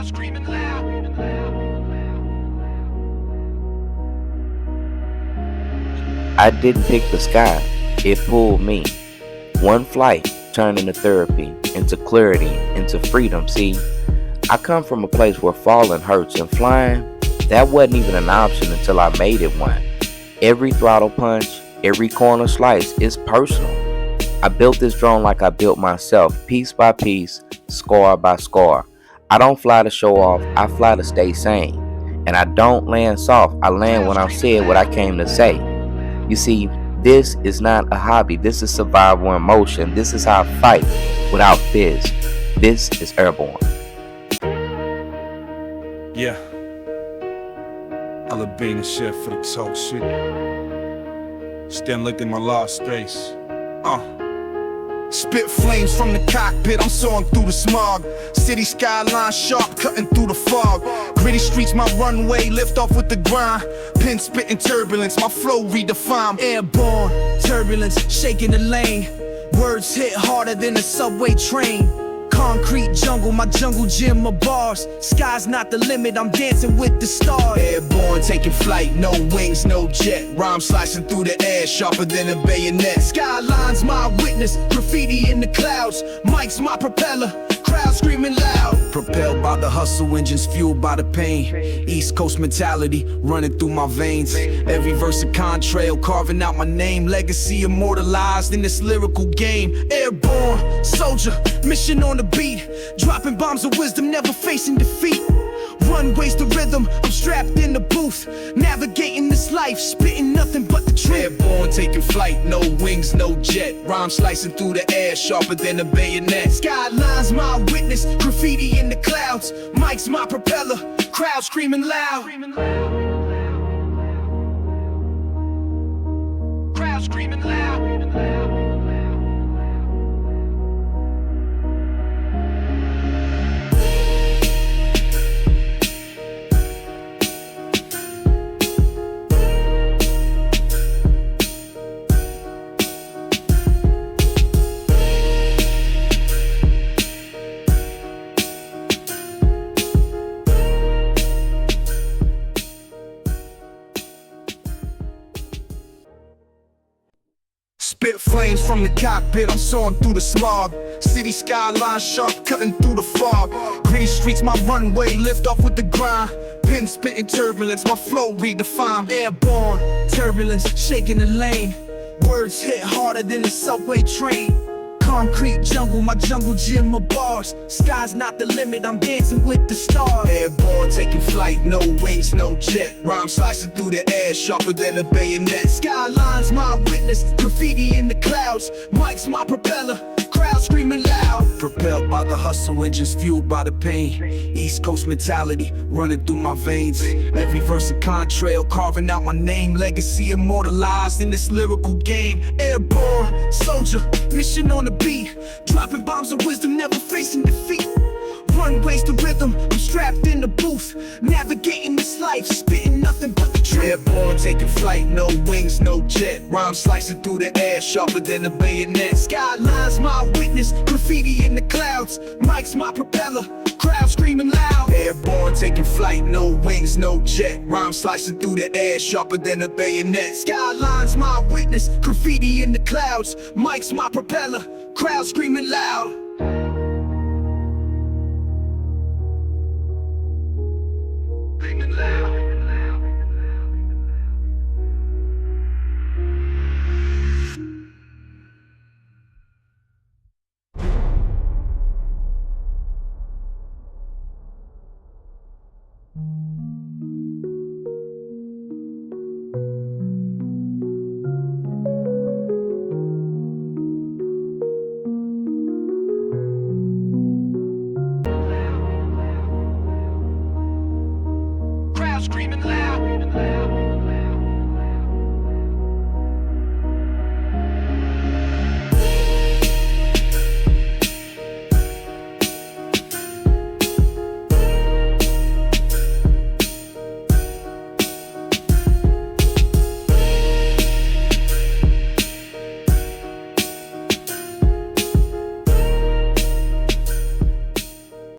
screaming loud. I didn't pick the sky, it pulled me. One flight turned into therapy, into clarity, into freedom. See, I come from a place where falling hurts and flying, that wasn't even an option until I made it one. Every throttle punch, every corner slice is personal. I built this drone like I built myself, piece by piece, scar by scar. I don't fly to show off, I fly to stay sane. And I don't land soft, I land when I'm said what I came to say. You see, this is not a hobby, this is survival in motion. This is how I fight without fizz. This is Airborne. Yeah. I'll be in shit for the talk shit. Stand looked in my lost space. Spit flames from the cockpit, I'm soaring through the smog. City skyline sharp, cutting through the fog. Gritty streets, my runway, lift off with the grind. Pin spitting turbulence, my flow redefined. Airborne, turbulence, shaking the lane. Words hit harder than a subway train. Concrete jungle, my jungle gym, my bars. Sky's not the limit, I'm dancing with the stars. Airborne, taking flight, no wings, no jet. Rhyme slicing through the air, sharper than a bayonet. Skyline's my witness, graffiti in the clouds. Mic's my propeller, crowd screaming loud. Propelled by the hustle engines, fueled by the pain. East Coast mentality, running through my veins. Every verse a contrail, carving out my name. Legacy immortalized in this lyrical game. Airborne, soldier, mission on the beat. Dropping bombs of wisdom, never facing defeat. Runways the rhythm, I'm strapped in the booth. Navigating this life, spitting nothing but the truth. Airborne, taking flight, no wings, no jet. Rhyme slicing through the air, sharper than a bayonet. Skyline's my witness, graffiti in the clouds. Mic's my propeller, crowd screaming loud. Crowd screaming loud. Spit flames from the cockpit, I'm soaring through the smog. City skyline sharp, cutting through the fog. Gritty streets, my runway, lift off with the grind. Pin spitting turbulence, my flow redefined. Airborne, turbulence, shaking the lane. Words hit harder than a subway train. Concrete jungle, my jungle gym, my bars. Sky's not the limit, I'm dancing with the stars. Airborne, taking flight, no wings, no jet. Rhyme slicing through the air, sharper than a bayonet. Skyline's my witness, graffiti in the clouds. Mic's my propeller, crowd screaming loud. Propelled by the hustle engines, fueled by the pain. East Coast mentality, running through my veins. Every verse a contrail, carving out my name. Legacy immortalized in this lyrical game. Airborne, soldier, mission on the beat. Dropping bombs of wisdom, never facing defeat. Runways the rhythm, I'm strapped in the booth. Navigating this life, spitting nothing but the truth. Airborne, taking flight, no wings, no jet. Rhyme slicing through the air, sharper than a bayonet. Skyline's my witness, graffiti in the clouds. Mic's my propeller, crowd screaming loud. Airborne, taking flight, no wings, no jet. Rhyme slicing through the air, sharper than a bayonet. Skyline's my witness, graffiti in the clouds. Mic's my propeller, crowd screaming loud.